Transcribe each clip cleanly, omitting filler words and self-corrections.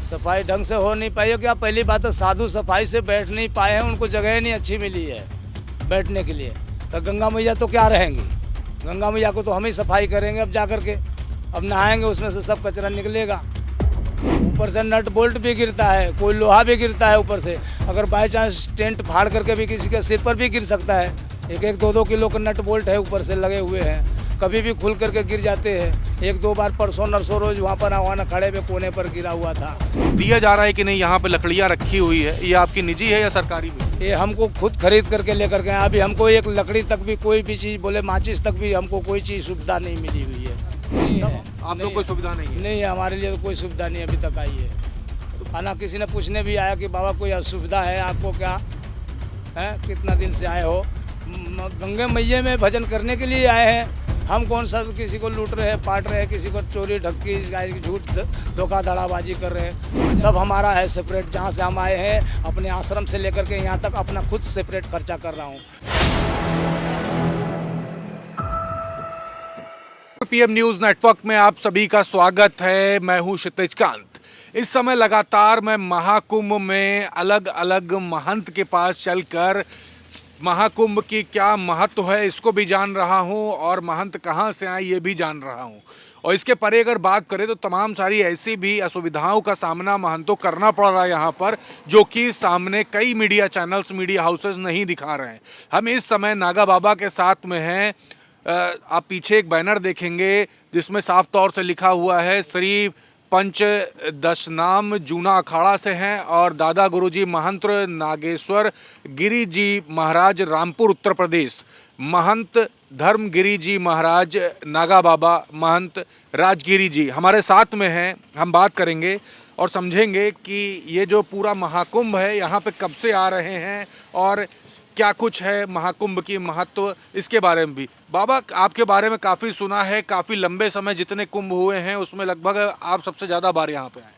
सफाई ढंग से हो नहीं पाई है। क्या पहली बात तो साधु सफाई से बैठ नहीं पाए हैं, उनको जगह नहीं अच्छी मिली है बैठने के लिए। तो गंगा मैया तो क्या रहेंगी, गंगा मैया को तो हम ही सफाई करेंगे अब जा कर के। अब नहाएंगे उसमें से सब कचरा निकलेगा। ऊपर से नट बोल्ट भी गिरता है, कोई लोहा भी गिरता है ऊपर से। अगर बाई चांस टेंट फाड़ करके भी किसी के सिर पर भी गिर सकता है। एक एक 2-2 किलो का नट बोल्ट है ऊपर से लगे हुए हैं, कभी भी खुल करके गिर जाते हैं। 1-2 बार परसों नरसों रोज वहाँ पर आवाना खड़े पे कोने पर गिरा हुआ था। दिया जा रहा है कि नहीं, यहाँ पे लकड़ियाँ रखी हुई है, ये आपकी निजी है या सरकारी भी? ये हमको खुद खरीद करके लेकर के आए। अभी हमको एक लकड़ी तक भी कोई भी चीज़ बोले माचिस तक भी हमको कोई चीज़ सुविधा नहीं मिली हुई है। नहीं है, आप लोग कोई सुविधा नहीं है? नहीं है, हमारे लिए तो कोई सुविधा नहीं अभी तक आई है। खाना किसी ने पूछने भी आया कि बाबा कोई असुविधा है आपको क्या है, कितना दिन से आए हो? गंगे मैया में भजन करने के लिए आए हैं। हम कौन सा किसी को लूट रहे हैं, पाट रहे हैं, किसी को चोरी ढक्की झूठ धोखा धड़ाबाजी कर रहे हैं। सब हमारा है सेपरेट। जहाँ से हम आए हैं अपने आश्रम से लेकर के यहाँ तक अपना खुद सेपरेट खर्चा कर रहा हूँ। पीएम न्यूज नेटवर्क में आप सभी का स्वागत है। मैं हूं क्षितिज कांत। इस समय लगातार मैं महाकुंभ में अलग अलग महंत के पास चलकर महाकुंभ की क्या महत्व है इसको भी जान रहा हूं और महंत कहां से आए ये भी जान रहा हूं। और इसके परे अगर बात करें तो तमाम सारी ऐसी भी असुविधाओं का सामना महंतों करना पड़ रहा है यहाँ पर, जो कि सामने कई मीडिया चैनल्स, मीडिया हाउसेस नहीं दिखा रहे हैं। हम इस समय नागा बाबा के साथ में हैं। आप पीछे एक बैनर देखेंगे जिसमें साफ तौर से लिखा हुआ है श्री पंच दशनाम जूना अखाड़ा से हैं और दादा गुरुजी महंत नागेश्वर गिरी जी महाराज रामपुर उत्तर प्रदेश, महंत धर्मगिरी जी महाराज नागा बाबा महंत राजगिरी जी हमारे साथ में हैं। हम बात करेंगे और समझेंगे कि ये जो पूरा महाकुंभ है यहाँ पे कब से आ रहे हैं और क्या कुछ है महाकुंभ की महत्व, इसके बारे में भी। बाबा, आपके बारे में काफ़ी सुना है, काफ़ी लंबे समय जितने कुंभ हुए हैं उसमें लगभग आप सबसे ज़्यादा बार यहाँ पे आए।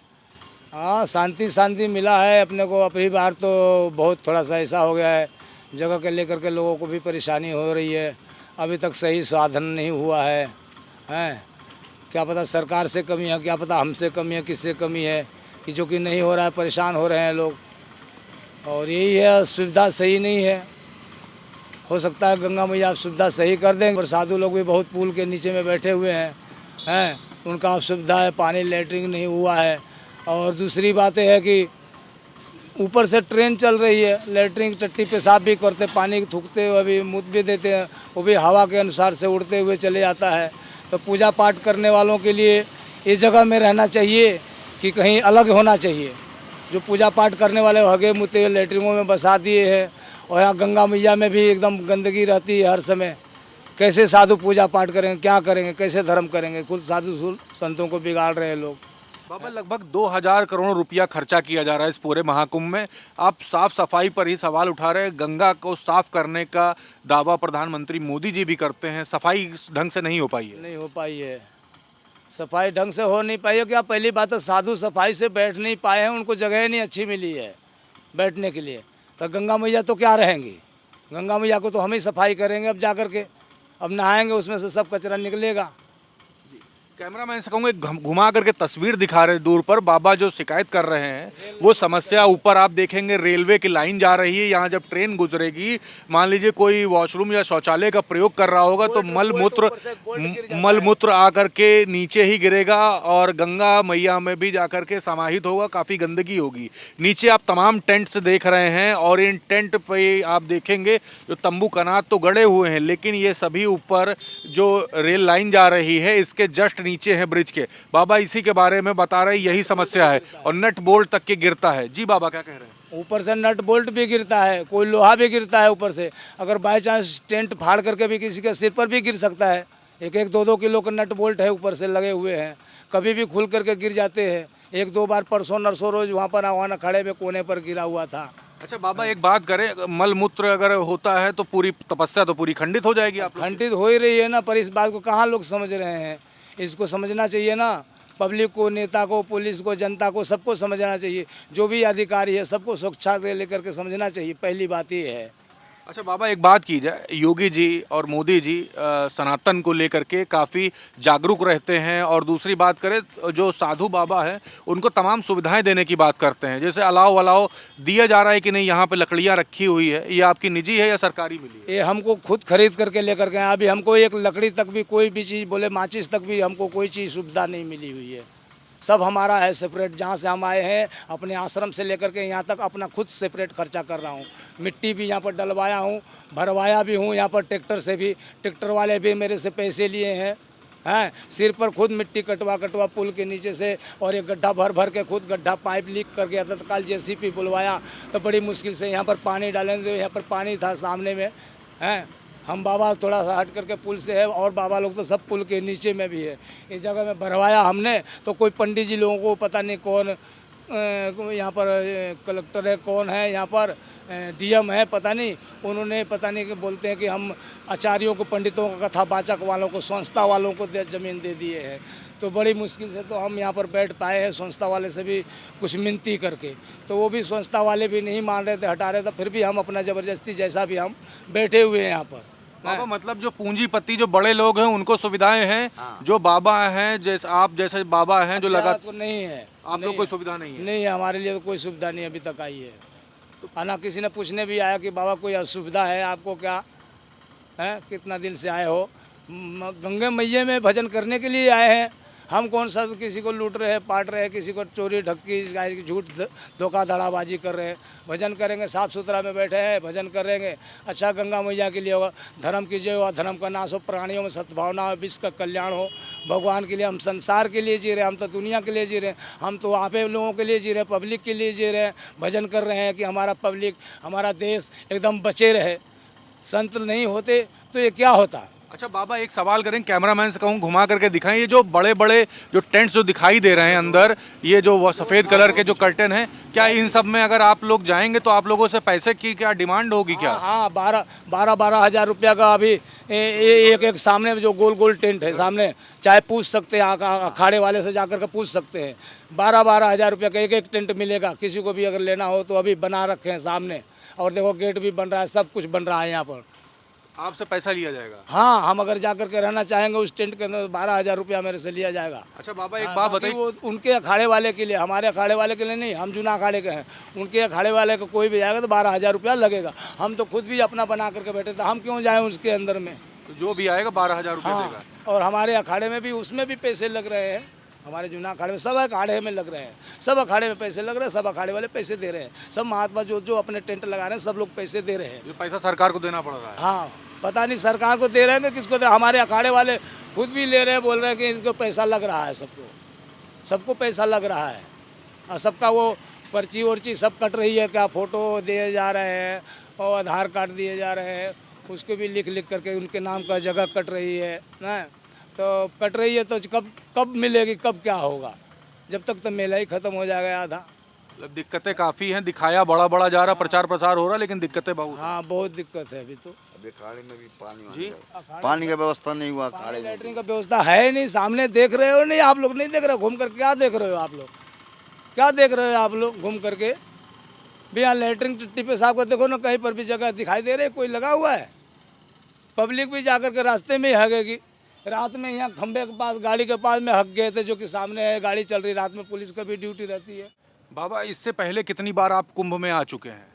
हाँ, शांति मिला है अपने को। अपनी बार तो बहुत थोड़ा सा ऐसा हो गया है, जगह के लेकर के लोगों को भी परेशानी हो रही है। अभी तक सही साधन नहीं हुआ है। हैं, क्या पता सरकार से कमी है, क्या पता हमसे कमी है, किससे कमी है कि जो कि नहीं हो रहा है, परेशान हो रहे हैं लोग। और यही है, सुविधा सही नहीं है। हो सकता है गंगा मैया आप सुविधा सही कर देंगे। और साधु लोग भी बहुत पुल के नीचे में बैठे हुए हैं, उनका अब सुविधा है, पानी लैट्रिन नहीं हुआ है। और दूसरी बात है कि ऊपर से ट्रेन चल रही है, लैट्रिन टट्टी पेशाब भी करते, पानी थूकते हुए भी मुँह भी देते हैं, वो भी हवा के अनुसार से उड़ते हुए चले जाता है। तो पूजा पाठ करने वालों के लिए इस जगह में रहना चाहिए कि कहीं अलग होना चाहिए। जो पूजा पाठ करने वाले हगे मुते लैट्रिनों में बसा दिए हैं और यहाँ गंगा मैया में भी एकदम गंदगी रहती है हर समय। कैसे साधु पूजा पाठ करेंगे, क्या करेंगे, कैसे धर्म करेंगे? खुद साधु संतों को बिगाड़ रहे हैं लोग। बाबा, लगभग 2000 करोड़ रुपया खर्चा किया जा रहा है इस पूरे महाकुंभ में। आप साफ सफाई पर ही सवाल उठा रहे हैं। गंगा को साफ करने का दावा प्रधानमंत्री मोदी जी भी करते हैं, सफाई ढंग से नहीं हो पाई है। नहीं हो पाई है, सफाई ढंग से हो नहीं पाई है। क्या पहली बात तो साधु सफाई से बैठ नहीं पाए हैं, उनको जगह नहीं अच्छी मिली है बैठने के लिए। तो गंगा मैया तो क्या रहेंगी, गंगा मैया को तो हम ही सफाई करेंगे अब जा कर के। अब नहाएंगे उसमें से सब कचरा निकलेगा। कैमरामैन से कहूँगा घुमा करके तस्वीर दिखा रहे दूर पर। बाबा जो शिकायत कर रहे हैं वो समस्या ऊपर आप देखेंगे रेलवे की लाइन जा रही है। यहाँ जब ट्रेन गुजरेगी, मान लीजिए कोई वॉशरूम या शौचालय का प्रयोग कर रहा होगा तो मलमूत्र आकर के नीचे ही गिरेगा और गंगा मैया में भी जाकर के समाहित होगा, काफ़ी गंदगी होगी। नीचे आप तमाम टेंट्स देख रहे हैं और इन टेंट पे आप देखेंगे जो तंबू कनात तो गड़े हुए हैं, लेकिन ये सभी ऊपर जो रेल लाइन जा रही है इसके जस्ट नीचे है ब्रिज के। बाबा इसी के बारे में बता रहे, यही समस्या है और नट बोल्ट तक के गिरता है। जी बाबा, क्या कह रहे हैं? ऊपर से नट बोल्ट भी गिरता है, कोई लोहा भी गिरता है ऊपर से। अगर बाई चांस टेंट फाड़ करके भी किसी के सिर पर भी गिर सकता है। 1-2 किलो का नट बोल्ट है ऊपर से लगे हुए हैं, कभी भी खुल करके गिर जाते हैं। 1-2 बार परसों नरसों रोज वहाँ पर आवाना खड़े पे कोने पर गिरा हुआ था। अच्छा बाबा, एक बात करें, मलमूत्र अगर होता है तो पूरी तपस्या तो पूरी खंडित हो जाएगी। आप खंडित हो ही रही है ना, पर इस बात को कहाँ लोग समझ रहे हैं? इसको समझना चाहिए ना, पब्लिक को, नेता को, पुलिस को, जनता को, सबको समझना चाहिए। जो भी अधिकारी है सबको सुरक्षा दे लेकर के समझना चाहिए। पहली बात ये है। अच्छा बाबा, एक बात की जाए, योगी जी और मोदी जी सनातन को लेकर के काफ़ी जागरूक रहते हैं, और दूसरी बात करें तो जो साधु बाबा है उनको तमाम सुविधाएं देने की बात करते हैं, जैसे अलाव वलाव दिया जा रहा है कि नहीं, यहाँ पे लकड़ियाँ रखी हुई है, ये आपकी निजी है या सरकारी मिली है? ये हमको खुद खरीद करके लेकर के आए। अभी हमको एक लकड़ी तक भी, कोई भी चीज़ बोले माचिस तक भी हमको कोई चीज़ सुविधा नहीं मिली हुई है। सब हमारा है सेपरेट। जहाँ से हम आए हैं अपने आश्रम से लेकर के यहाँ तक अपना खुद सेपरेट खर्चा कर रहा हूँ। मिट्टी भी यहाँ पर डलवाया हूँ, भरवाया भी हूँ यहाँ पर ट्रैक्टर से भी। ट्रैक्टर वाले भी मेरे से पैसे लिए हैं। हैं सिर पर खुद मिट्टी कटवा कटवा पुल के नीचे से, और एक गड्ढा भर भर के खुद गड्ढा पाइप लीक कर गया था, तो कल जेसीबी बुलवाया तो बड़ी मुश्किल से यहाँ पर पानी डालेंगे। यहाँ पर पानी था सामने में। हैं हम बाबा थोड़ा सा हट करके पुल से है, और बाबा लोग तो सब पुल के नीचे में भी है। इस जगह में भरवाया हमने, तो कोई पंडित जी लोगों को पता नहीं कौन यहाँ पर कलेक्टर है, कौन है यहाँ पर डीएम है, पता नहीं, उन्होंने पता नहीं कि बोलते हैं कि हम आचार्यों को, पंडितों को, कथावाचक वालों को, संस्था वालों को ज़मीन दे दिए हैं। तो बड़ी मुश्किल से तो हम यहाँ पर बैठ पाए हैं, संस्था वाले से भी कुछ मिनती करके। तो वो भी संस्था वाले भी नहीं मान रहे थे, हटा रहे थे, फिर भी हम अपना ज़बरदस्ती जैसा भी हम बैठे हुए हैं यहाँ पर। बाबा मतलब जो पूंजीपति, जो बड़े लोग हैं उनको सुविधाएं हैं, जो बाबा हैं, जैसे आप जैसे बाबा हैं जो लगा तो नहीं है, आप लोग कोई सुविधा नहीं है? नहीं है, हमारे लिए तो कोई सुविधा नहीं अभी तक आई है। आना किसी ने पूछने भी आया कि बाबा कोई असुविधा है आपको क्या है, कितना दिन से आए हो? गंगे मैया में भजन करने के लिए आए हैं। हम कौन सा किसी को लूट रहे हैं, पाट रहे हैं, किसी को चोरी ढक्की झूठ धोखा धड़ाबाजी कर रहे हैं। भजन करेंगे, साफ़ सुथरा में बैठे हैं, भजन करेंगे, अच्छा गंगा मैया के लिए होगा। धर्म की जय हो, धर्म का नाश हो, प्राणियों में सद्भावना हो, विश्व का कल्याण हो। भगवान के लिए, हम संसार के लिए जी रहे हैं, हम तो दुनिया के लिए जी रहे हैं, हम तो आप लोगों के लिए जी रहे हैं, पब्लिक के लिए जी रहे हैं। भजन कर रहे हैं कि हमारा पब्लिक, हमारा देश एकदम बचे रहे। संत नहीं होते तो ये क्या होता। अच्छा बाबा, एक सवाल करें, कैमरामैन से कहूँ घुमा करके दिखाएं, ये जो बड़े बड़े जो टेंट्स जो दिखाई दे रहे हैं अंदर, ये जो वो सफ़ेद कलर के जो कर्टन है, क्या इन सब में अगर आप लोग जाएंगे तो आप लोगों से पैसे की क्या डिमांड होगी क्या? हाँ, 12 हज़ार रुपया का अभी एक सामने जो गोल गोल टेंट है सामने, चाहे पूछ सकते हैं, अखाड़े वाले से जाकर के पूछ सकते हैं। 12 हज़ार रुपया का एक टेंट मिलेगा। किसी को भी अगर लेना हो तो अभी बना रखे हैं सामने, और देखो गेट भी बन रहा है, सब कुछ बन रहा है यहाँ पर। आपसे पैसा लिया जाएगा? हाँ, हम अगर जा कर के रहना चाहेंगे उस टेंट के अंदर 12 हज़ार रुपया मेरे से लिया जाएगा। अच्छा बाबा, एक बात बताइए, वो उनके अखाड़े वाले के लिए, हमारे अखाड़े वाले के लिए नहीं, हम जूना अखाड़े के हैं। उनके अखाड़े वाले को कोई भी जाएगा तो 12 हज़ार रुपया लगेगा। हम तो खुद भी अपना बना करके बैठे थे, हम क्यों जाएँ उसके अंदर में? तो जो भी आएगा 12,000 रुपये देगा। और हमारे अखाड़े में भी, उसमें भी पैसे लग रहे हैं। हमारे जूना अखाड़े में, सब अखाड़े में लग रहे हैं, सब अखाड़े में पैसे लग रहे हैं, सब अखाड़े वाले पैसे दे रहे हैं। सब महात्मा जो अपने टेंट लगा रहे हैं, सब लोग पैसे दे रहे हैं। ये पैसा सरकार को देना पड़ रहा है? हाँ, पता नहीं सरकार को दे रहे हैं कि किसको दे। हमारे अखाड़े वाले खुद भी ले रहे हैं, बोल रहे हैं कि इसको पैसा लग रहा है, सबको पैसा लग रहा है। और सबका वो पर्ची वर्ची सब कट रही है, क्या फ़ोटो दिए जा रहे हैं और आधार कार्ड दिए जा रहे हैं, उसको भी लिख लिख करके उनके नाम का जगह कट रही है ना। तो कट रही है तो कब मिलेगी, कब क्या होगा? जब तक तो मेला ही ख़त्म हो जाएगा आधा। मतलब दिक्कतें काफ़ी हैं, दिखाया बड़ा बड़ा जा रहा, प्रचार प्रसार हो रहा, लेकिन दिक्कतें बहुत। हाँ, बहुत दिक्कत है अभी तो। अभी अखाड़े में भी जी, पानी का व्यवस्था नहीं हुआ। अखाड़े में लैटरिन का व्यवस्था है ही नहीं। सामने देख रहे हो नहीं, आप लोग नहीं देख रहे? घूम कर क्या देख रहे हो आप लोग? क्या देख रहे हो आप लोग घूम करके? भी यहाँ लैटरिन टट्टी पेशाब का देखो ना, कहीं पर भी जगह दिखाई दे रही है, कोई लगा हुआ है? पब्लिक भी जाकर के रास्ते में ही हगेगी। रात में यहाँ खंबे के पास, गाड़ी के पास में हक गए थे, जो कि सामने है, गाड़ी चल रही, रात में पुलिस का भी ड्यूटी रहती है। बाबा इससे पहले कितनी बार आप कुंभ में आ चुके हैं?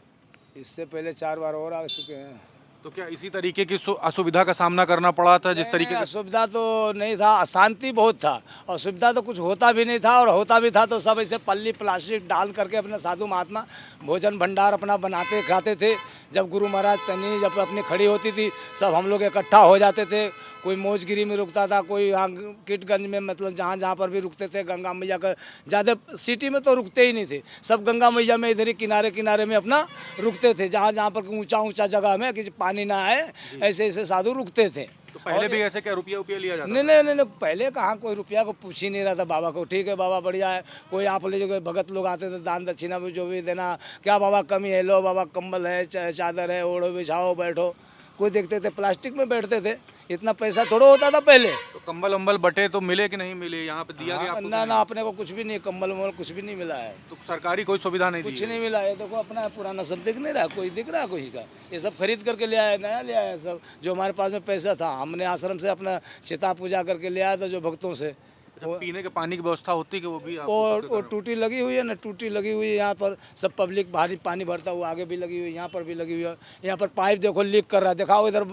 इससे पहले 4 बार और आ चुके हैं। तो क्या इसी तरीके की असुविधा का सामना करना पड़ा था जिस तरीके का? असुविधा तो नहीं था, अशांति बहुत था। असुविधा तो कुछ होता भी नहीं था, और होता भी था तो सब ऐसे पल्ली प्लास्टिक डाल करके अपने साधु महात्मा भोजन भंडार अपना बनाते खाते थे। जब गुरु महाराज तनी जब अपनी खड़ी होती थी, सब हम लोग इकट्ठा हो जाते थे। कोई मौजगिरी में रुकता था, कोई यहाँ किटगंज में, मतलब जहाँ जहाँ पर भी रुकते थे। गंगा मैया का ज़्यादा सिटी में तो रुकते ही नहीं थे, सब गंगा मैया में इधर ही किनारे किनारे में अपना रुकते थे। जहाँ जहाँ पर ऊंचा ऊंचा जगह में कि पानी ना आए, ऐसे ऐसे साधु रुकते थे। तो पहले भी ऐसे क्या रुपया लिया जाता? नहीं, पहले कहाँ कोई रुपया को पूछ ही नहीं रहा था बाबा को। ठीक है बाबा, बढ़िया है। कोई आप ले जो भगत लोग आते थे, दान दक्षिणा में जो भी देना, क्या बाबा कमी है, लो बाबा कंबल है, चादर है, ओढ़ो बिछाओ बैठो। कोई देखते थे प्लास्टिक में बैठते थे, इतना पैसा थोड़ा होता था पहले। तो कंबल वंबल बटे तो मिले कि नहीं मिले, यहाँ पे दिया गया आपको कि ना नहीं? अपने को कुछ भी नहीं, कंबल वम्बल कुछ भी नहीं मिला है, तो सरकारी कोई सुविधा नहीं दी कुछ है? नहीं मिला है। देखो अपना पुराना सब दिख नहीं रहा, कोई दिख रहा है कोई का, ये सब खरीद करके ले आया, नया ले आया सब। जो हमारे पास में पैसा था हमने आश्रम से अपना चिता पूजा करके ले आया था, जो भक्तों से। अच्छा, पीने के पानी की व्यवस्था होती है कि वो भी आपको और करके टूटी लगी हुई है ना, टूटी लगी हुई है यहाँ पर, सब पब्लिक भारी पानी भरता हुआ आगे भी लगी हुई है, यहाँ पर भी लगी हुई है। यहाँ पर पाइप देखो लीक कर रहा है, दिखाओ इधर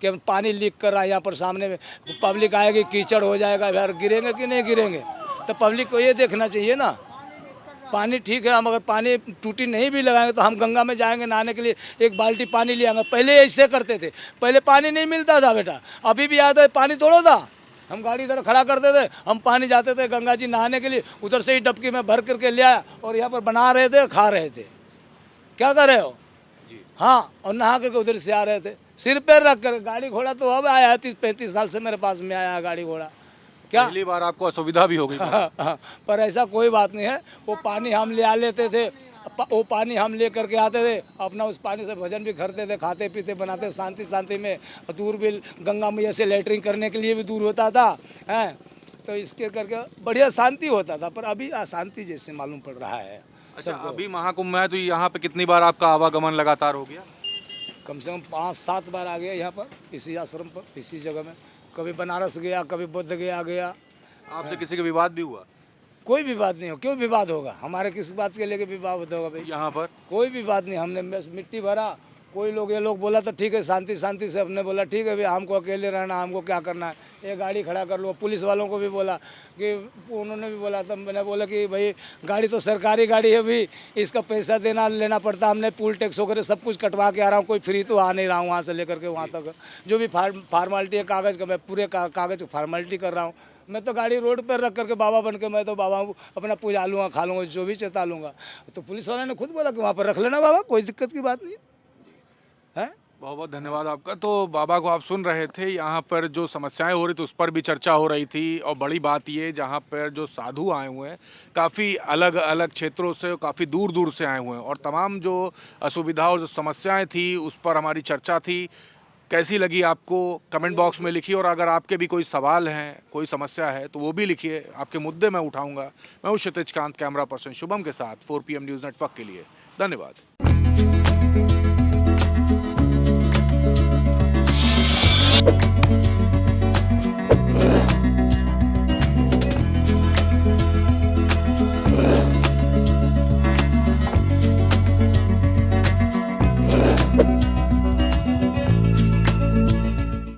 कि पानी लीक कर रहा है। यहाँ पर सामने में पब्लिक आएगी, कीचड़ हो जाएगा, यार गिरेंगे कि नहीं गिरेंगे, तो पब्लिक को ये देखना चाहिए ना। पानी ठीक है, हम अगर पानी टूटी नहीं भी लगाएंगे तो हम गंगा में जाएंगे नहाने के लिए, एक बाल्टी पानी ले आएंगे। पहले ऐसे करते थे, पहले पानी नहीं मिलता था बेटा, अभी भी याद है पानी थोड़ा था। हम गाड़ी इधर खड़ा करते थे, हम पानी जाते थे गंगा जी नहाने के लिए, उधर से ही डबकी में भर करके ले आया और यहाँ पर बना रहे थे, खा रहे थे। क्या कर रहे हो? हाँ, और नहा करके उधर से आ रहे थे, सिर पैर रख कर। गाड़ी घोड़ा तो अब आया है, 30-35 साल से मेरे पास में आया है गाड़ी घोड़ा। क्या पहली बार आपको असुविधा भी हो गई? पर ऐसा कोई बात नहीं है, वो पानी हम ले आ लेते थे, वो पानी हम ले करके आते थे, अपना उस पानी से भजन भी करते थे, खाते पीते बनाते शांति शांति में। दूर भी गंगा मैया से लेटरिंग करने के लिए भी दूर होता था, हैं, तो इसके करके बढ़िया शांति होता था। पर अभी अशांति जैसे मालूम पड़ रहा है। अच्छा, अभी महाकुंभ में है तो यहाँ पे कितनी बार आपका आवागमन लगातार हो गया? कम से कम 5-7 बार आ गया यहाँ पर, इसी आश्रम पर, इसी जगह में। कभी बनारस गया, कभी बुद्ध गया। आपसे किसी का विवाद भी हुआ कोई विवाद नहीं हो, क्यों विवाद होगा? हमारे किस बात के लेके विवाद होगा भाई? यहाँ पर? कोई विवाद नहीं, हमने बस मिट्टी भरा। कोई लोग ये लोग बोला तो ठीक है, शांति शांति से हमने बोला ठीक है भाई, हमको अकेले रहना, हमको क्या करना है, ये गाड़ी खड़ा कर लो। पुलिस वालों को भी बोला कि, उन्होंने भी बोला था, मैंने बोला कि भाई गाड़ी तो सरकारी गाड़ी है भी, इसका पैसा लेना पड़ता। हमने पुल टैक्स वगैरह सब कुछ कटवा के आ रहा हूँ, कोई फ्री तो आ नहीं रहा हूँ वहाँ से लेकर के वहाँ तक। जो भी फार्मालिटी है कागज़ का, मैं पूरे कागज़ की फार्मालिटी कर रहा हूँ। मैं तो गाड़ी रोड पर रख करके बाबा बन के मैं तो बाबा अपना पूजा लूँगा, खा लूँगा, जो भी चेता लूँगा। तो पुलिस वाले ने खुद बोला कि वहाँ पर रख लेना बाबा, कोई दिक्कत की बात नहीं है। बहुत बहुत धन्यवाद आपका। तो बाबा को आप सुन रहे थे, यहाँ पर जो समस्याएं हो रही थी उस पर भी चर्चा हो रही थी। और बड़ी बात ये, जहाँ पर जो साधु आए हुए हैं काफ़ी अलग अलग क्षेत्रों से, काफ़ी दूर दूर से आए हुए हैं, और तमाम जो असुविधा और जो समस्याएं थी उस पर हमारी चर्चा थी। कैसी लगी आपको कमेंट बॉक्स में लिखिए, और अगर आपके भी कोई सवाल हैं, कोई समस्या है तो वो भी लिखिए, आपके मुद्दे मैं उठाऊंगा। मैं हूँ क्षितिज कांत, कैमरा पर्सन शुभम के साथ 4 PM न्यूज़ नेटवर्क के लिए। धन्यवाद।